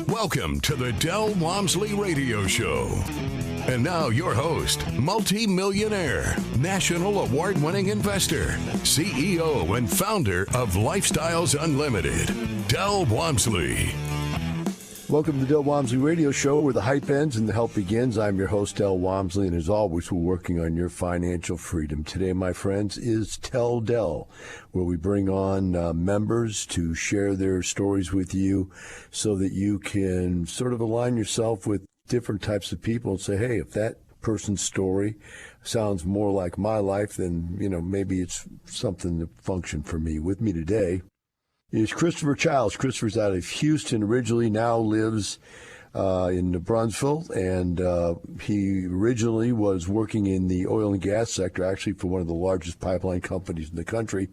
Welcome to the Del Walmsley Radio Show. And now your host, multi-millionaire, national award-winning investor, CEO and founder of Lifestyles Unlimited, Del Walmsley. Welcome to the Del Walmsley Radio Show, where the hype ends and the help begins. I'm your host, Del Walmsley, and as always, we're working on your financial freedom. Today, my friends, is Tell Del, where we bring on members to share their stories with you so that you can sort of align yourself with different types of people and say, hey, if that person's story sounds more like my life, then, maybe it's something to function for me. With me today is Christopher Childs. Christopher's out of Houston originally, now lives in New Brunswick, and he originally was working in the oil and gas sector, actually for one of the largest pipeline companies in the country,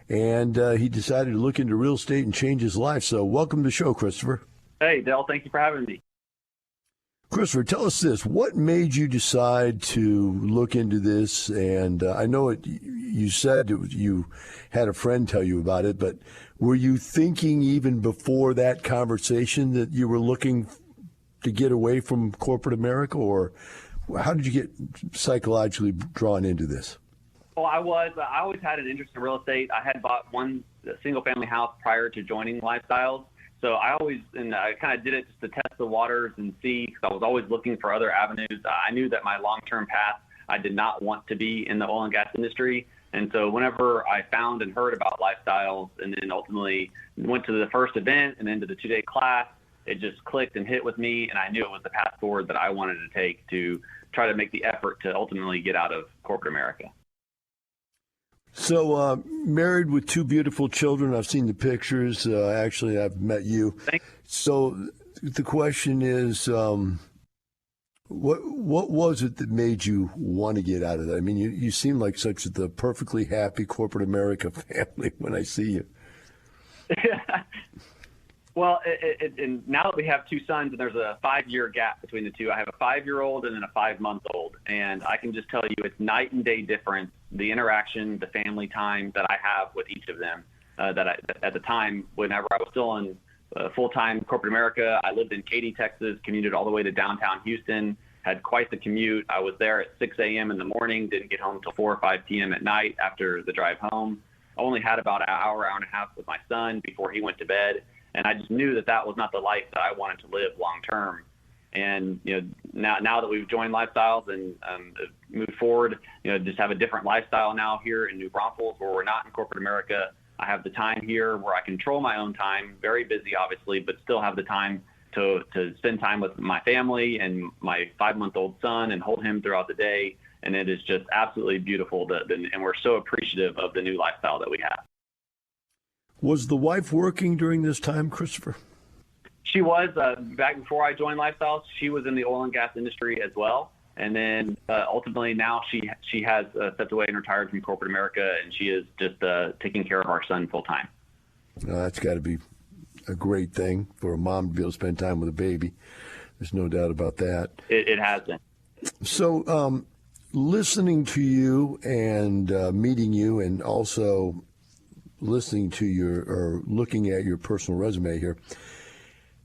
and he decided to look into real estate and change his life. So welcome to the show, Christopher. Hey, Del, thank you for having me. Christopher, tell us this. What made you decide to look into this? And I know you said you had a friend tell you about it, but were you thinking even before that conversation that you were looking to get away from corporate America, or how did you get psychologically drawn into this? Well, I always had an interest in real estate. I had bought one single-family house prior to joining Lifestyles. So I kind of did it just to test the waters and see, because I was always looking for other avenues. I knew that my long-term path, I did not want to be in the oil and gas industry. And so whenever I found and heard about Lifestyles and then ultimately went to the first event and then to the 2-day class, it just clicked and hit with me. And I knew it was the path forward that I wanted to take to try to make the effort to ultimately get out of corporate America. So, married with 2 beautiful children. I've seen the pictures. Actually, I've met you. Thanks. So the question is, what was it that made you want to get out of that? I mean, you seem like such the perfectly happy corporate America family when I see you. Well, and now that we have 2 sons and there's a 5-year gap between the two, I have a 5-year-old and then a 5-month-old. And I can just tell you it's night and day difference, the interaction, the family time that I have with each of them. At the time, whenever I was still in full-time corporate America, I lived in Katy, Texas, commuted all the way to downtown Houston, had quite the commute. I was there at 6 a.m. in the morning, didn't get home until 4 or 5 p.m. at night after the drive home. I only had about an hour and a half with my son before he went to bed. And I just knew that was not the life that I wanted to live long term. And now that we've joined Lifestyles and moved forward, just have a different lifestyle now here in New Braunfels, where we're not in corporate America. I have the time here where I control my own time. Very busy, obviously, but still have the time to spend time with my family and my 5-month-old son and hold him throughout the day. And it is just absolutely beautiful. And we're so appreciative of the new lifestyle that we have. Was the wife working during this time, Christopher? She was. Back before I joined Lifestyles, she was in the oil and gas industry as well. And then ultimately now she has stepped away and retired from corporate America, and she is just taking care of our son full time. That's got to be a great thing for a mom to be able to spend time with a baby. There's no doubt about that. It has been. So listening to you and meeting you, and also listening to looking at your personal resume here,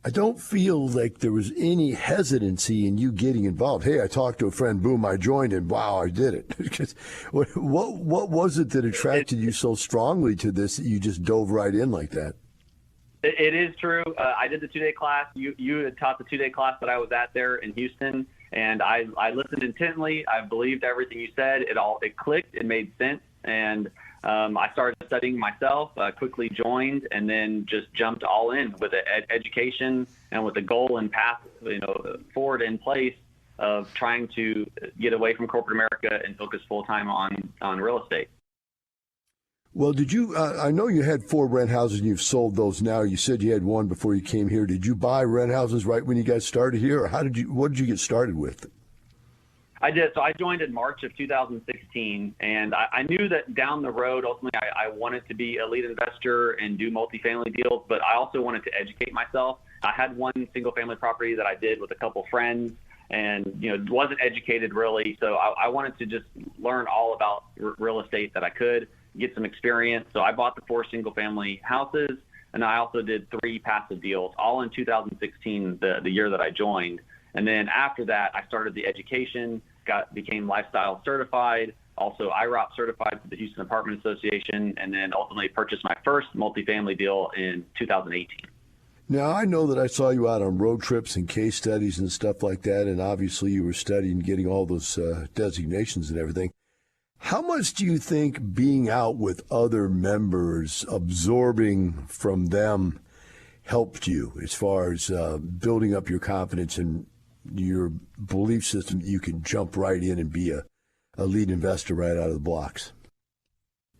I don't feel like there was any hesitancy in you getting involved. Hey, I talked to a friend, boom, I joined, and wow, I did it. what was it that attracted you so strongly to this that you just dove right in like that? It is true. I did the 2-day class. You had taught the 2-day class that I was at there in Houston, and I listened intently. I believed everything you said. It clicked. It made sense. And I started studying myself, quickly joined, and then just jumped all in with the education and with the goal and path, forward in place of trying to get away from corporate America and focus full time on real estate. Well, did you? I know you had 4 rent houses and you've sold those now. You said you had one before you came here. Did you buy rent houses right when you got started here, or what did you get started with? I did. So I joined in March of 2016, and I knew that down the road, ultimately, I wanted to be a lead investor and do multifamily deals, but I also wanted to educate myself. I had one single family property that I did with a couple friends, and wasn't educated really. So I wanted to just learn all about real estate that I could, get some experience. So I bought the 4 single family houses, And I also did 3 passive deals, all in 2016, the year that I joined. And then after that, I started the education, became lifestyle certified, also IROP certified for the Houston Apartment Association, and then ultimately purchased my first multifamily deal in 2018. Now, I know that I saw you out on road trips and case studies and stuff like that, and obviously you were studying, getting all those designations and everything. How much do you think being out with other members, absorbing from them, helped you as far as building up your confidence and your belief system that you can jump right in and be a lead investor right out of the blocks?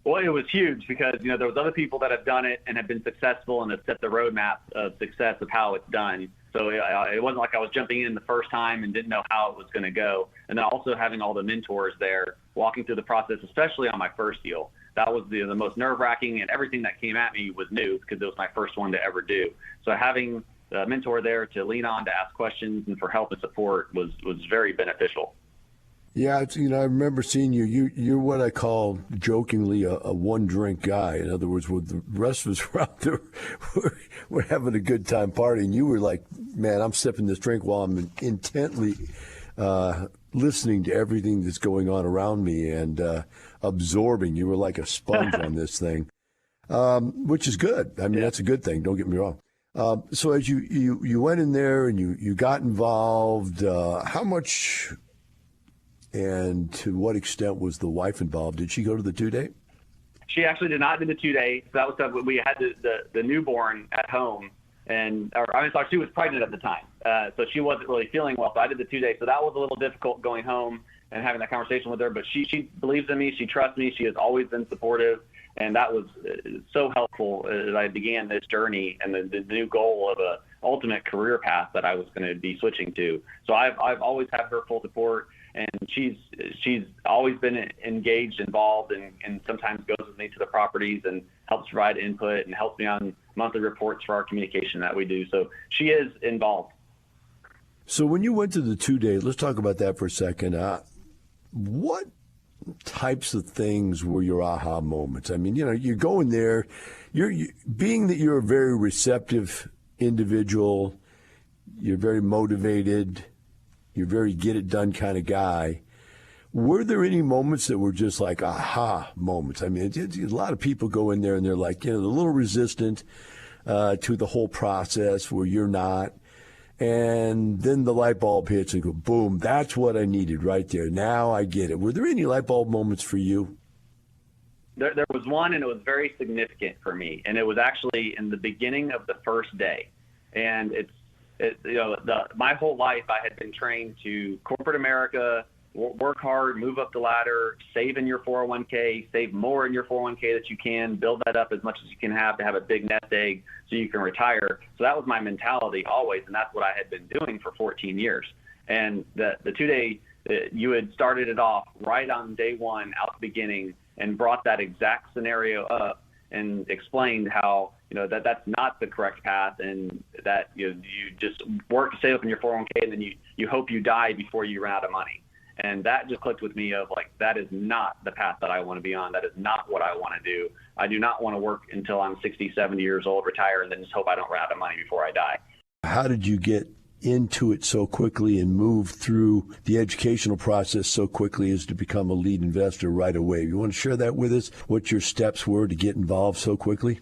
Well, it was huge because, there was other people that have done it and have been successful and have set the roadmap of success of how it's done. So it wasn't like I was jumping in the first time and didn't know how it was going to go. And then also having all the mentors there, walking through the process, especially on my first deal. That was the most nerve-wracking, and everything that came at me was new because it was my first one to ever do. So having a mentor there to lean on, to ask questions, and for help and support was very beneficial. Yeah, I remember seeing you. You're what I call jokingly a one-drink guy. In other words, when the rest of us were out there, we're having a good time partying. You were like, man, I'm sipping this drink while I'm intently listening to everything that's going on around me and absorbing. You were like a sponge on this thing, which is good. I mean, that's a good thing. Don't get me wrong. So as you went in there and you got involved, how much and to what extent was the wife involved? Did she go to the 2-day? She actually did not do the 2-day. So that was we had the newborn at home, she was pregnant at the time, so she wasn't really feeling well. So I did the 2-day. So that was a little difficult going home and having that conversation with her. But she believes in me. She trusts me. She has always been supportive, and that was so helpful as I began this journey and the new goal of a ultimate career path that I was going to be switching to. So I've always had her full support. And she's always been engaged, involved, and sometimes goes with me to the properties and helps provide input and helps me on monthly reports for our communication that we do. So she is involved. So when you went to the 2-day, let's talk about that for a second. What types of things were your aha moments? I mean, you go in there, being that you're a very receptive individual, you're very motivated, you're a very get-it-done kind of guy. Were there any moments that were just like aha moments? I mean, a lot of people go in there and they're like, they're a little resistant to the whole process where you're not. And then the light bulb hits and go, boom, that's what I needed right there. Now I get it. Were there any light bulb moments for you? There was one, and it was very significant for me. And it was actually in the beginning of the first day. And my whole life I had been trained to corporate America, work hard, move up the ladder, save in your 401k, save more in your 401k that you can, build that up as much as you can have to have a big nest egg so you can retire. So that was my mentality always, and that's what I had been doing for 14 years. And the 2-day, you had started it off right on day one out the beginning and brought that exact scenario up and explained how that's not the correct path, and that you just work to save up in your 401k, and then you hope you die before you run out of money. And that just clicked with me of like, that is not the path that I want to be on. That is not what I want to do. I do not want to work until I'm 60, 70 years old, retire, and then just hope I don't run out of money before I die. How did you get into it so quickly and move through the educational process so quickly as to become a lead investor right away? You want to share that with us, what your steps were to get involved so quickly?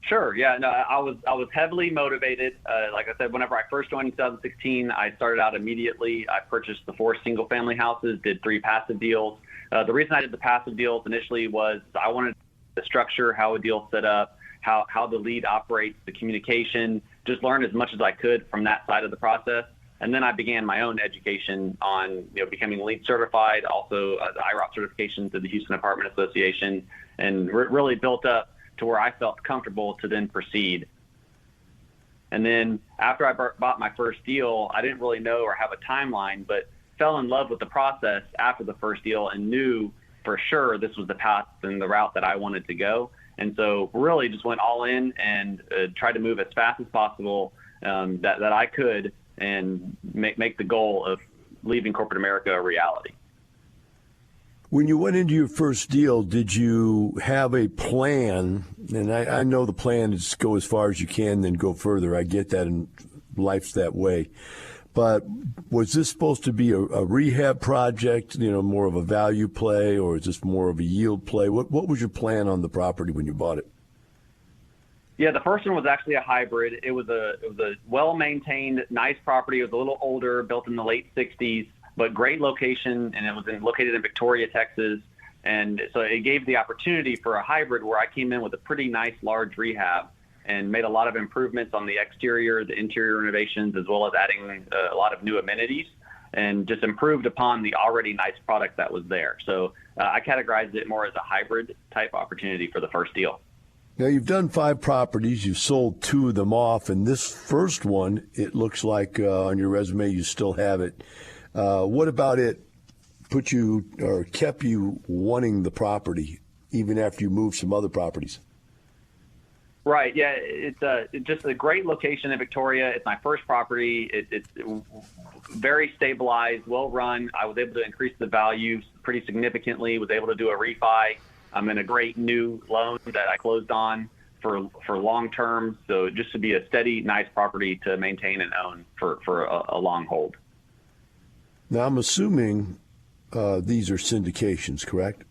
Sure. Yeah. No, I was heavily motivated. Like I said, whenever I first joined in 2016, I started out immediately. I purchased the 4 single-family houses, did 3 passive deals. The reason I did the passive deals initially was I wanted the structure, how a deal set up, how the lead operates, the communication, just learn as much as I could from that side of the process. And then I began my own education on becoming lead certified, also the IROP certification through the Houston Apartment Association, and really built up to where I felt comfortable to then proceed. And then after I bought my first deal, I didn't really know or have a timeline, but fell in love with the process after the first deal and knew for sure this was the path and the route that I wanted to go. And so really just went all in and tried to move as fast as possible that I could and make the goal of leaving corporate America a reality. When you went into your first deal, did you have a plan? And I know the plan is go as far as you can, then go further. I get that, and life's that way. But was this supposed to be a rehab project, more of a value play, or is this more of a yield play? What was your plan on the property when you bought it? Yeah, the first one was actually a hybrid. It was a well-maintained, nice property. It was a little older, built in the late 60s, but great location, and it was located in Victoria, Texas. And so it gave the opportunity for a hybrid where I came in with a pretty nice large rehab and made a lot of improvements on the exterior, the interior renovations, as well as adding a lot of new amenities, and just improved upon the already nice product that was there. So I categorized it more as a hybrid type opportunity for the first deal. Now, you've done 5 properties. You've sold 2 of them off. And this first one, it looks like on your resume you still have it. What about it put you or kept you wanting the property even after you moved some other properties? Right. Yeah, it's just a great location in Victoria. It's my first property. It's very stabilized, well run. I was able to increase the value pretty significantly, was able to do a refi. I'm in a great new loan that I closed on for long term. So just to be a steady, nice property to maintain and own for a long hold. Now, I'm assuming these are syndications, correct?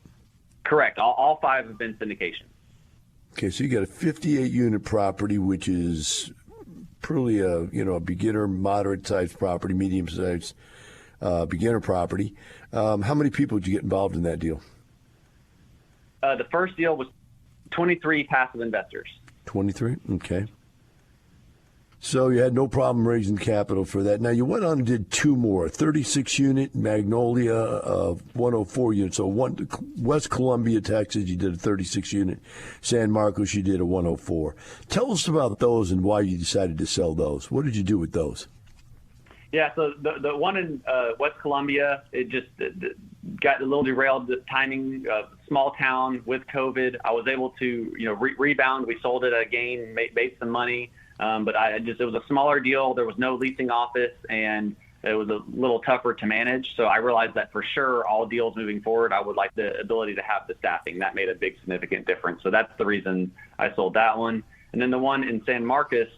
Correct. All 5 have been syndications. Okay, so you got a 58-unit property, which is probably a beginner, moderate-sized property, medium-sized beginner property. How many people did you get involved in that deal? The first deal was 23 passive investors. 23? Okay. So you had no problem raising capital for that. Now, you went on and did 2 more, 36-unit Magnolia, 104 units. So West Columbia, Texas, you did a 36-unit. San Marcos, you did a 104. Tell us about those and why you decided to sell those. What did you do with those? Yeah, so the one in West Columbia, it just got a little derailed. The timing, small town with COVID. I was able to rebound. We sold it again, made some money. But it was a smaller deal. There was no leasing office, and it was a little tougher to manage. So I realized that for sure, all deals moving forward, I would like the ability to have the staffing. That made a big, significant difference. So that's the reason I sold that one. And then the one in San Marcos,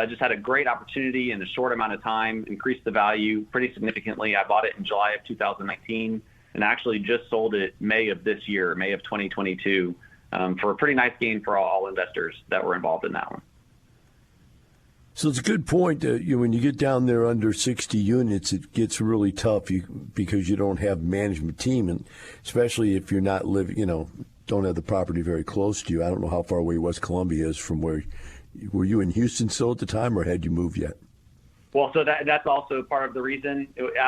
just had a great opportunity in a short amount of time, increased the value pretty significantly. I bought it in July of 2019 and actually just sold it May of this year, May of 2022, for a pretty nice gain for all investors that were involved in that one. So it's a good point that when you get down there under 60 units, it gets really tough because you don't have management team, and especially if you're not living, don't have the property very close to you. I don't know how far away West Columbia is from where. Were you in Houston still at the time, or had you moved yet? Well, so that's also part of the reason.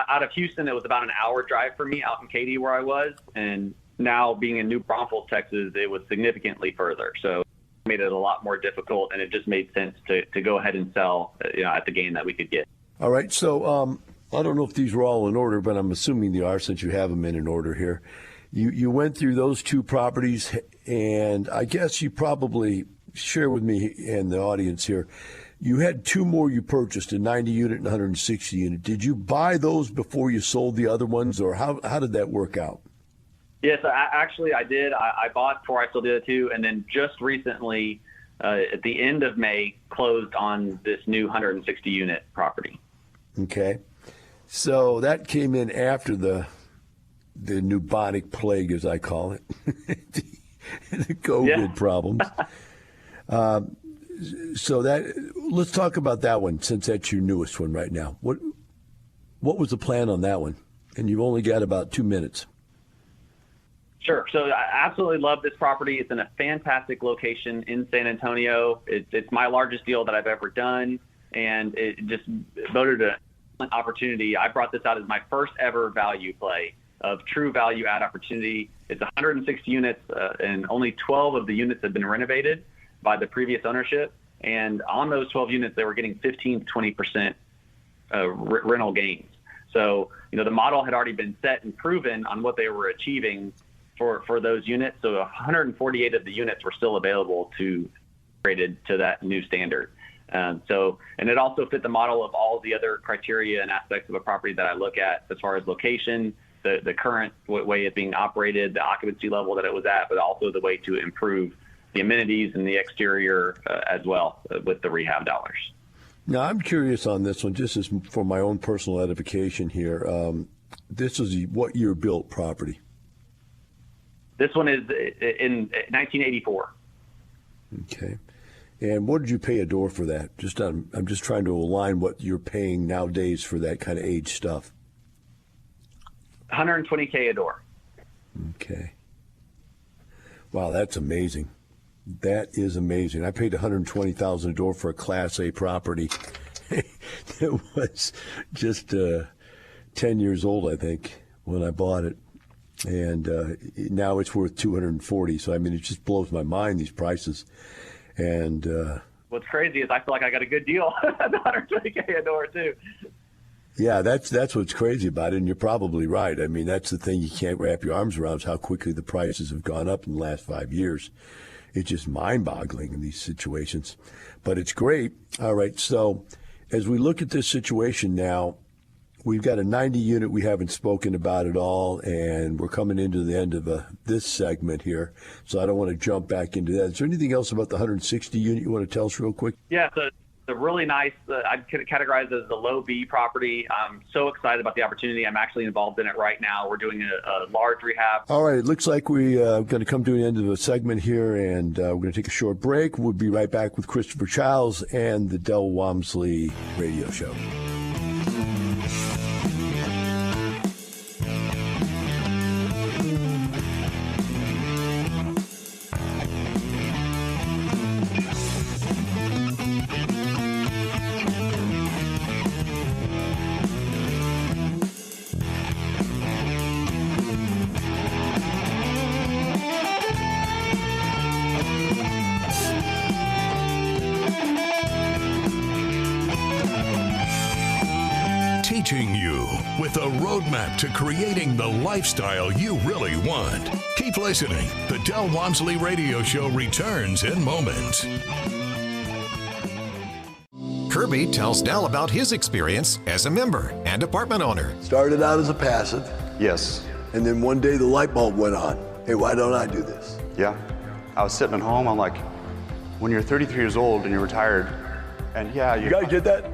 Out of Houston, it was about an hour drive for me out in Katy where I was, and now being in New Braunfels, Texas, it was significantly further. So it made it a lot more difficult, and it just made sense to go ahead and sell at the gain that we could get. All right. So I don't know if these were all in order, but I'm assuming they are since you have them in order here. You went through those 2 properties, and I guess you probably share with me and the audience here. You had 2 more you purchased, a 90-unit and 160-unit. Did you buy those before you sold the other ones, or how did that work out? Yes, actually I did. I bought before I sold the other 2, and then just recently, at the end of May, closed on this new 160-unit property. Okay. So that came in after the bubonic plague, as I call it, the COVID problems. So let's talk about that one, since that's your newest one right now. What was the plan on that one? And you've only got about 2 minutes. Sure. So I absolutely love this property. It's in a fantastic location in San Antonio. It's my largest deal that I've ever done, and it just voted an opportunity. I brought this out as my first ever value play of true value add opportunity. It's 160 units, and only 12 of the units have been renovated by the previous ownership. And on those 12 units, they were getting 15 to 20% rental gains. So, the model had already been set and proven on what they were achieving for those units. So 148 of the units were still available to graded to that new standard. And it also fit the model of all the other criteria and aspects of a property that I look at as far as location, the current way it's being operated, the occupancy level that it was at, but also the way to improve the amenities and the exterior as well with the rehab dollars. Now, I'm curious on this one, just as for my own personal edification here. This is what year built property? This one is in 1984. Okay. And what did you pay a door for that? I'm just trying to align what you're paying nowadays for that kind of age stuff. $120K a door. Okay. Wow, that's amazing. That is amazing. I paid $120,000 a door for a Class A property. It was just 10 years old, I think, when I bought it. And now it's worth $240. So, I mean, it just blows my mind, these prices. And what's crazy is I feel like I got a good deal at $120K a door, too. Yeah, that's what's crazy about it, and you're probably right. I mean, that's the thing you can't wrap your arms around, is how quickly the prices have gone up in the last 5 years. It's just mind-boggling in these situations. But it's great. All right, so as we look at this situation now, we've got a 90 unit we haven't spoken about at all, and we're coming into the end of this segment here, so I don't want to jump back into that. Is there anything else about the 160 unit you want to tell us real quick? Yeah, so a really nice, I'd categorize it as the low B property. I'm so excited about the opportunity. I'm actually involved in it right now. We're doing a large rehab. All right, it looks like we're going to come to the end of the segment here, and we're going to take a short break. We'll be right back with Christopher Childs and the Del Walmsley Radio Show. Teaching you with a roadmap to creating the lifestyle you really want. Keep listening. The Del Walmsley Radio Show returns in moments. Kirby tells Del about his experience as a member and apartment owner. Started out as a passive. Yes. And then one day the light bulb went on. Hey, why don't I do this? Yeah. I was sitting at home. I'm like, when you're 33 years old and you're retired, and yeah, You guys get that?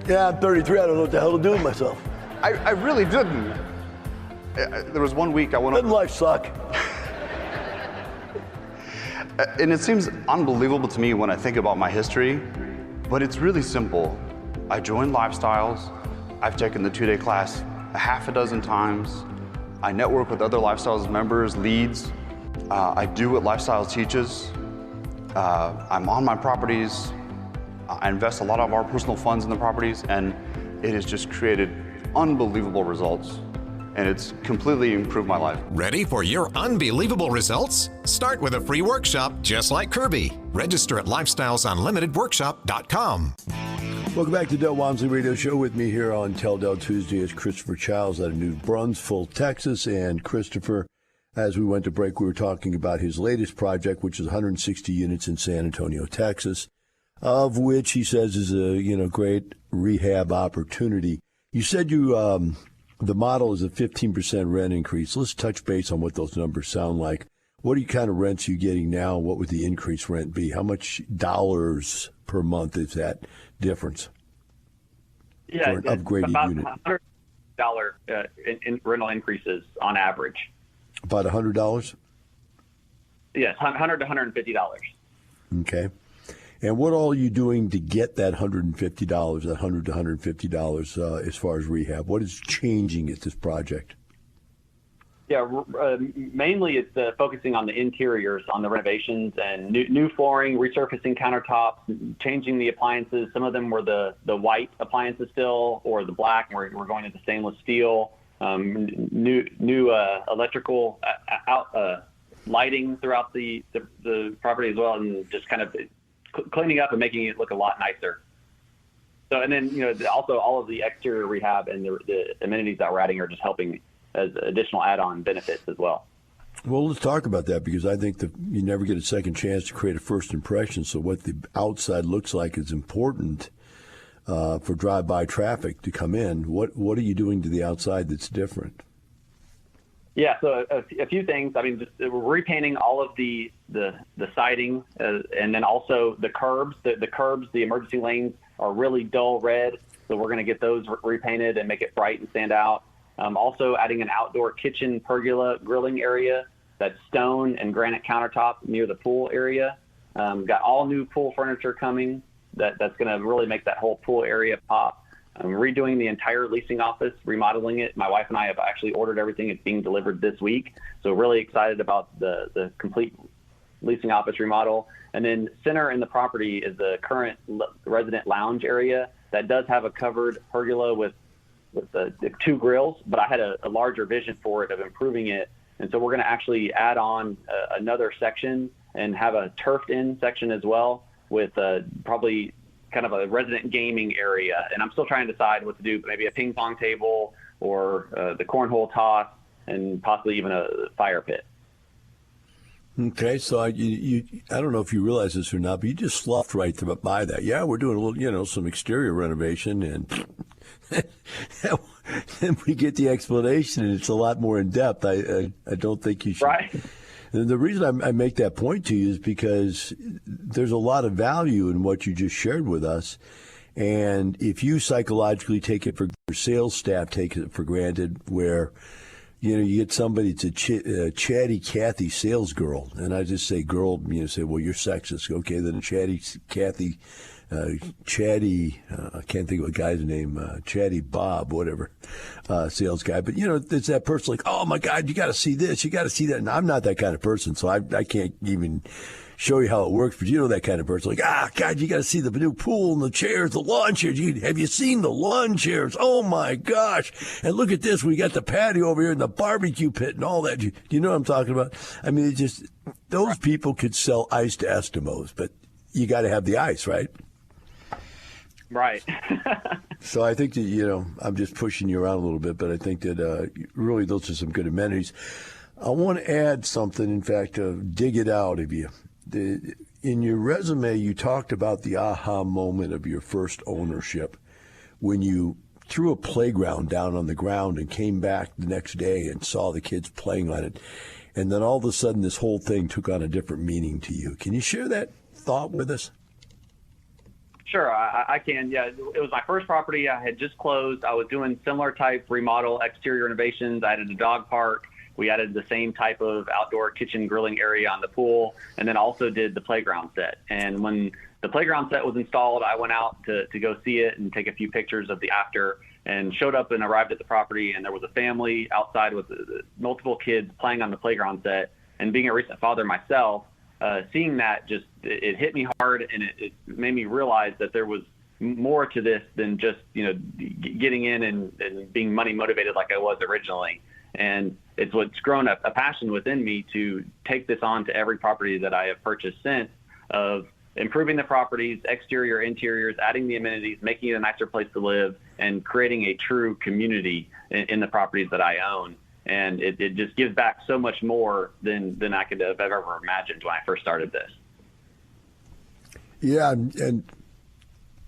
Yeah, I'm 33. I don't know what the hell to do with myself. I really didn't. There was one week I went Doesn't life suck? And it seems unbelievable to me when I think about my history, but it's really simple. I joined Lifestyles. I've taken the 2-day class a half a dozen times. I network with other Lifestyles members, leads. I do what Lifestyles teaches. I'm on my properties. I invest a lot of our personal funds in the properties, and it has just created unbelievable results. And it's completely improved my life. Ready for your unbelievable results? Start with a free workshop just like Kirby. Register at lifestylesunlimitedworkshop.com. Welcome back to Del Walmsley Radio Show. With me here on Tell Del Tuesday is Christopher Childs out of New Brunswick, Texas. And Christopher, as we went to break, we were talking about his latest project, which is 160 units in San Antonio, Texas, of which he says is a great rehab opportunity. You said the model is a 15% rent increase. Let's touch base on what those numbers sound like. What kind of rents are you getting now? What would the increased rent be? How much dollars per month is that difference Yeah, for an upgraded about unit? $100 in rental increases on average. About $100? Yes, $100 to $150. Okay. And what all are you doing to get that $150, that $100 to $150 as far as rehab? What is changing at this project? Yeah, mainly it's focusing on the interiors, on the renovations and new flooring, resurfacing countertops, changing the appliances. Some of them were the white appliances still, or the black, and we're going into stainless steel. New electrical lighting throughout the property as well, and just kind of cleaning up and making it look a lot nicer. So, and then, also all of the exterior rehab and the amenities that we're adding are just helping as additional add-on benefits as well. Well, let's talk about that, because I think that you never get a second chance to create a first impression. So what the outside looks like is important for drive-by traffic to come in. What are you doing to the outside that's different? Yeah, so a few things. I mean, just we're repainting all of the siding, and then also the curbs. The curbs, the emergency lanes are really dull red, so we're going to get those repainted and make it bright and stand out. Also adding an outdoor kitchen pergola grilling area that's stone and granite countertop near the pool area. Got all new pool furniture coming that's going to really make that whole pool area pop. I'm redoing the entire leasing office, remodeling it. My wife and I have actually ordered everything. It's being delivered this week. So really excited about the complete leasing office remodel. And then center in the property is the current resident lounge area that does have a covered pergola with the 2 grills, but I had a larger vision for it of improving it. And so we're going to actually add on another section and have a turfed in section as well with probably kind of a resident gaming area. And I'm still trying to decide what to do, but maybe a ping pong table or the cornhole toss and possibly even a fire pit. Okay, so I don't know if you realize this or not, but you just sloughed right by that. Yeah, we're doing a little, some exterior renovation, and then we get the explanation, and it's a lot more in depth. I don't think you should. Right. And the reason I make that point to you is because there's a lot of value in what you just shared with us. And if you psychologically take it for your sales staff, take it for granted, where, you get somebody to chatty Cathy sales girl. And I just say girl, say, well, you're sexist. Okay, then a chatty Cathy, I can't think of a guy's name, Chatty Bob, whatever, sales guy. But, it's that person like, oh, my God, you got to see this, you got to see that. And I'm not that kind of person, so I can't even show you how it works. But that kind of person like, God, you got to see the new pool and the chairs, the lawn chairs. Have you seen the lawn chairs? Oh, my gosh. And look at this. We got the patio over here and the barbecue pit and all that. You know what I'm talking about? I mean, those people could sell ice to Eskimos, but you got to have the ice, right? Right. So I think that, I'm just pushing you around a little bit, but I think that really those are some good amenities. I want to add something, in fact, dig it out of you. In your resume, you talked about the aha moment of your first ownership when you threw a playground down on the ground and came back the next day and saw the kids playing on it. And then all of a sudden, this whole thing took on a different meaning to you. Can you share that thought with us? Sure, I can. Yeah, it was my first property. I had just closed. I was doing similar type remodel, exterior renovations. I added a dog park. We added the same type of outdoor kitchen grilling area on the pool, and then also did the playground set. And when the playground set was installed, I went out to go see it and take a few pictures of the after, and showed up and arrived at the property, and there was a family outside with multiple kids playing on the playground set. And being a recent father myself, seeing that it hit me hard, and it made me realize that there was more to this than just getting in and being money motivated like I was originally. And it's what's grown a passion within me to take this on to every property that I have purchased since, of improving the properties, exterior, interiors, adding the amenities, making it a nicer place to live, and creating a true community in the properties that I own. And it just gives back so much more than I could have ever imagined when I first started this. Yeah, and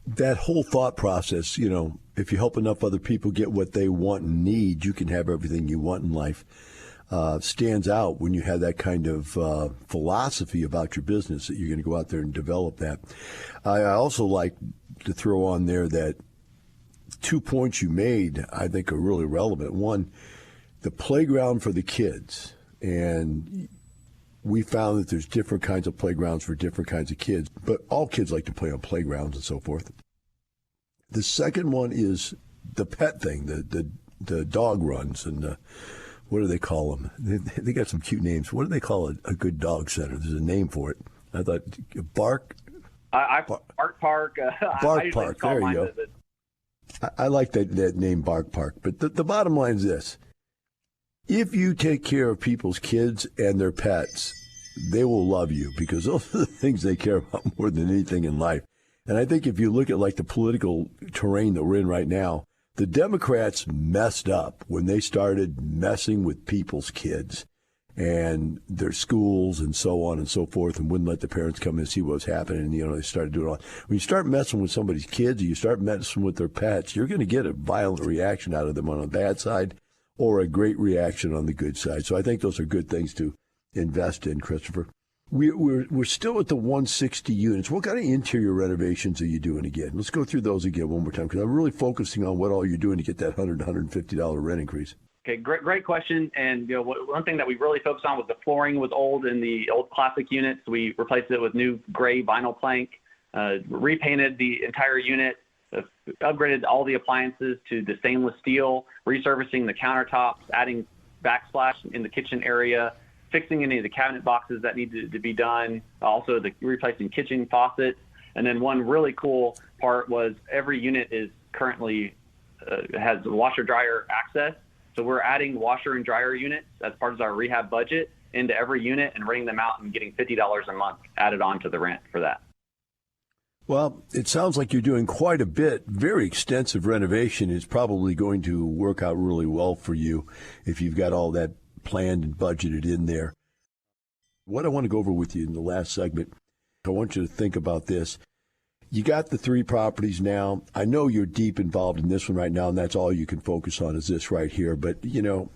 that whole thought process, if you help enough other people get what they want and need, you can have everything you want in life. Stands out when you have that kind of philosophy about your business, that you're going to go out there and develop that. I also like to throw on there that 2 points you made, I think, are really relevant. One, the playground for the kids. And we found that there's different kinds of playgrounds for different kinds of kids, but all kids like to play on playgrounds and so forth. The second one is the pet thing, the dog runs, and what do they call them? They got some cute names. What do they call a good dog center? There's a name for it. I thought Bark Park. Bark Park. There you go. I like that name, Bark Park. But the bottom line is this. If you take care of people's kids and their pets, they will love you, because those are the things they care about more than anything in life. And I think if you look at like the political terrain that we're in right now, the Democrats messed up when they started messing with people's kids and their schools and so on and so forth, and wouldn't let the parents come and see what was happening. And, they started doing all. When you start messing with somebody's kids, or you start messing with their pets, you're going to get a violent reaction out of them on the bad side or a great reaction on the good side. So I think those are good things to invest in, Christopher. We're still at the 160 units. What kind of interior renovations are you doing again? Let's go through those again one more time, because I'm really focusing on what all you're doing to get that $100, $150 rent increase. Okay, great question. And one thing that we really focused on was the flooring was old in the old classic units. We replaced it with new gray vinyl plank, repainted the entire unit, upgraded all the appliances to the stainless steel, resurfacing the countertops, adding backsplash in the kitchen area, fixing any of the cabinet boxes that needed to be done, also replacing kitchen faucets. And then one really cool part was every unit is currently has washer dryer access. So we're adding washer and dryer units as part of our rehab budget into every unit and renting them out and getting $50 a month added on to the rent for that. Well, it sounds like you're doing quite a bit. Very extensive renovation is probably going to work out really well for you if you've got all that planned and budgeted in there. What I want to go over with you in the last segment, I want you to think about this. You got the 3 properties now. I know you're deep involved in this one right now, and that's all you can focus on is this right here. But, you're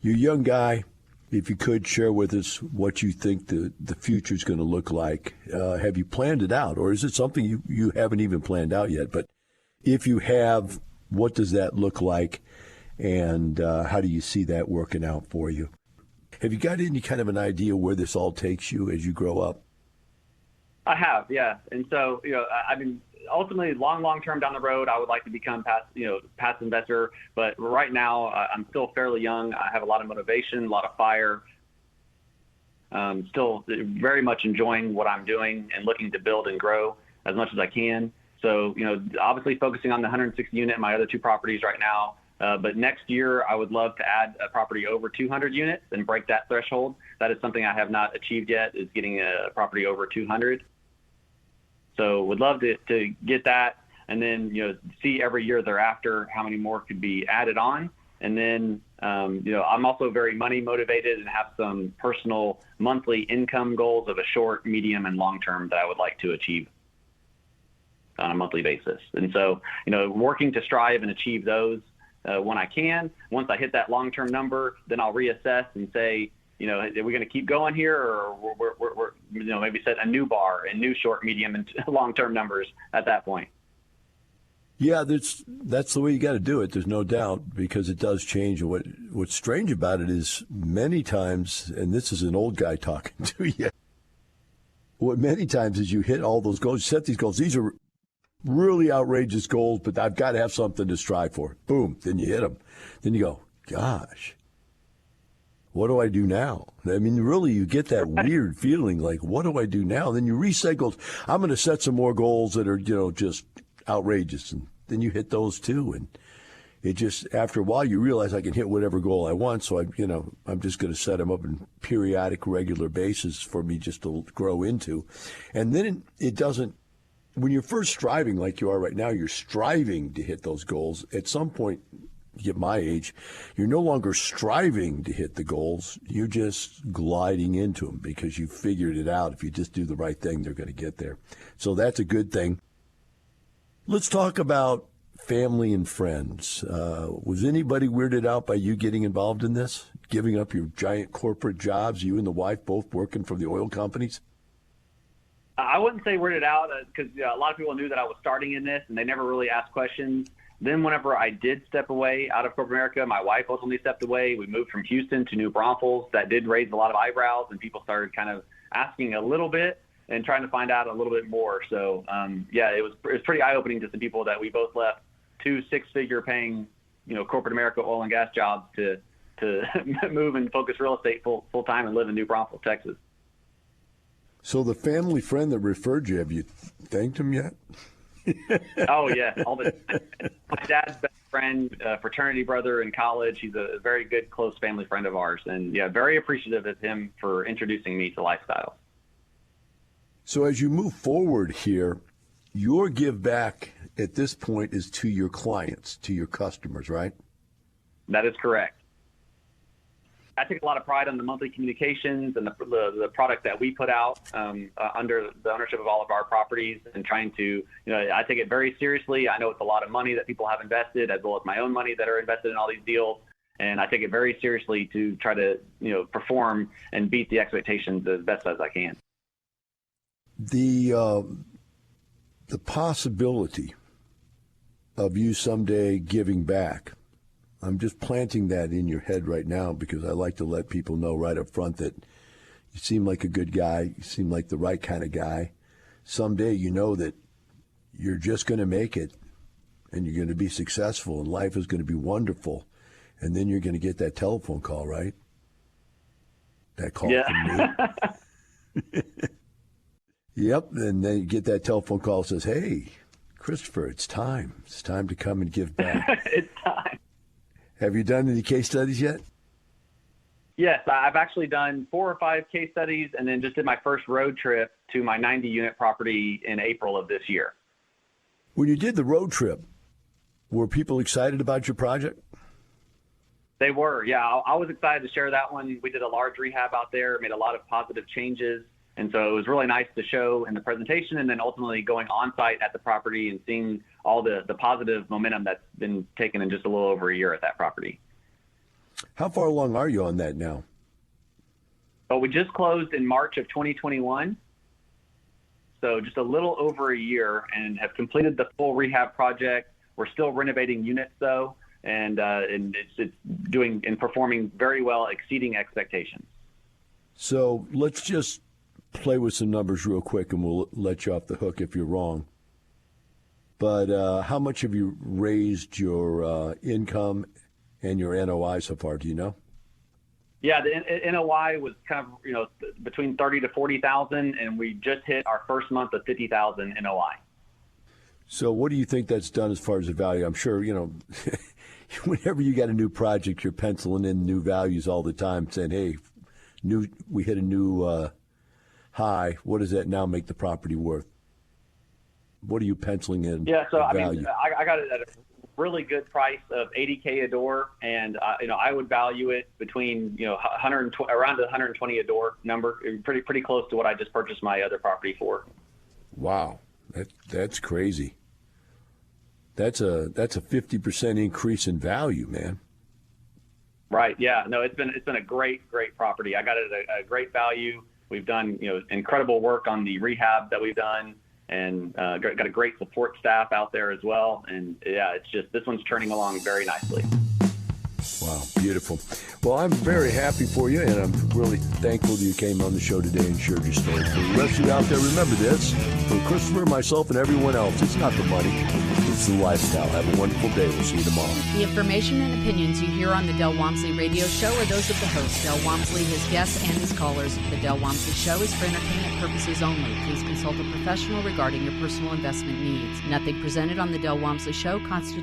a young guy. If you could share with us what you think the future is going to look like. Have you planned it out, or is it something you haven't even planned out yet? But if you have, what does that look like, and how do you see that working out for you? Have you got any kind of an idea where this all takes you as you grow up? I have, yeah. And so, I mean, ultimately, long term down the road, I would like to become past investor. But right now, I'm still fairly young. I have a lot of motivation, a lot of fire. Still very much enjoying what I'm doing and looking to build and grow as much as I can. So, obviously focusing on the 160 unit and my other 2 properties right now. But next year, I would love to add a property over 200 units and break that threshold. That is something I have not achieved yet, is getting a property over 200. So would love to get that, and then, see every year thereafter how many more could be added on. And then, I'm also very money motivated and have some personal monthly income goals of a short, medium, and long term that I would like to achieve on a monthly basis. And so, working to strive and achieve those when I can. Once I hit that long-term number, then I'll reassess and say, are we going to keep going here, or we're maybe set a new bar and new short, medium, and long-term numbers at that point? Yeah, that's the way you got to do it. There's no doubt, because it does change. And what's strange about it is many times, and this is an old guy talking to you, what many times is you hit all those goals, you set these goals. These are really outrageous goals, but I've got to have something to strive for. Boom, then you hit them. Then you go, gosh, what do I do now? I mean, really, you get that weird feeling like, what do I do now? Then you reset goals. I'm going to set some more goals that are, just outrageous. And then you hit those too. And it just, after a while, you realize I can hit whatever goal I want. So, I'm just going to set them up in periodic, regular basis for me just to grow into. And then it doesn't, when you're first striving like you are right now, you're striving to hit those goals. At some point, you get my age, you're no longer striving to hit the goals. You're just gliding into them because you figured it out. If you just do the right thing, they're going to get there. So that's a good thing. Let's talk about family and friends. Was anybody weirded out by you getting involved in this, giving up your giant corporate jobs, you and the wife both working for the oil companies? I wouldn't say weirded out, because a lot of people knew that I was starting in this, and they never really asked questions. Then whenever I did step away out of corporate America, my wife ultimately stepped away. We moved from Houston to New Braunfels. That did raise a lot of eyebrows, and people started kind of asking a little bit and trying to find out a little bit more. So, it was pretty eye-opening to some people that we both left 2 six-figure paying, corporate America oil and gas jobs to move and focus real estate full-time and live in New Braunfels, Texas. So the family friend that referred you, have you thanked him yet? Oh, yeah, all the time. My dad's best friend, fraternity brother in college. He's a very good, close family friend of ours. And, very appreciative of him for introducing me to lifestyle. So as you move forward here, your give back at this point is to your clients, to your customers, right? That is correct. I take a lot of pride on the monthly communications and the product that we put out under the ownership of all of our properties, and trying to, I take it very seriously. I know it's a lot of money that people have invested, as well as my own money that are invested in all these deals. And I take it very seriously to try to, perform and beat the expectations as best as I can. The possibility of you someday giving back, I'm just planting that in your head right now because I like to let people know right up front that you seem like a good guy, you seem like the right kind of guy. Someday you know that you're just going to make it and you're going to be successful and life is going to be wonderful. And then you're going to get that telephone call, right? That call from me. Yep, and then you get that telephone call that says, hey, Christopher, it's time. It's time to come and give back. It's time. Have you done any case studies yet? Yes, I've actually done 4 or 5 case studies and then just did my first road trip to my 90-unit property in April of this year. When you did the road trip, were people excited about your project? They were, yeah. I was excited to share that one. We did a large rehab out there, made a lot of positive changes. And so it was really nice to show in the presentation and then ultimately going on site at the property and seeing all the positive momentum that's been taken in just a little over a year at that property. How far along are you on that now? Well, we just closed in March of 2021. So just a little over a year and have completed the full rehab project. We're still renovating units though. And it's doing and performing very well, exceeding expectations. So let's just play with some numbers real quick, and we'll let you off the hook if you're wrong. But how much have you raised your income and your NOI so far? Do you know? Yeah, the NOI was kind of between 30 to 40,000, and we just hit our first month of 50,000 NOI. So what do you think that's done as far as the value? I'm sure whenever you got a new project, you're penciling in new values all the time, saying, "Hey, we hit a new high. What does that now make the property worth?" What are you penciling in? Yeah, so I value? mean, I got it at a really good price of $80K a door, and I would value it between around the $120 a door number, pretty close to what I just purchased my other property for. Wow, that's crazy. That's a 50% increase in value, man. Right. Yeah. No, it's been a great property. I got it at a great value. We've done incredible work on the rehab that we've done, and got a great support staff out there as well. And yeah, it's just this one's turning along very nicely. Wow, beautiful. Well, I'm very happy for you, and I'm really thankful that you came on the show today and shared your story. For the rest of you out there, remember this. For Christopher, myself, and everyone else, it's not the money, it's the lifestyle. Have a wonderful day. We'll see you tomorrow. The information and opinions you hear on the Del Walmsley radio show are those of the host, Del Walmsley, his guests, and his callers. The Del Walmsley show is for entertainment purposes only. Please consult a professional regarding your personal investment needs. Nothing presented on the Del Walmsley show constitutes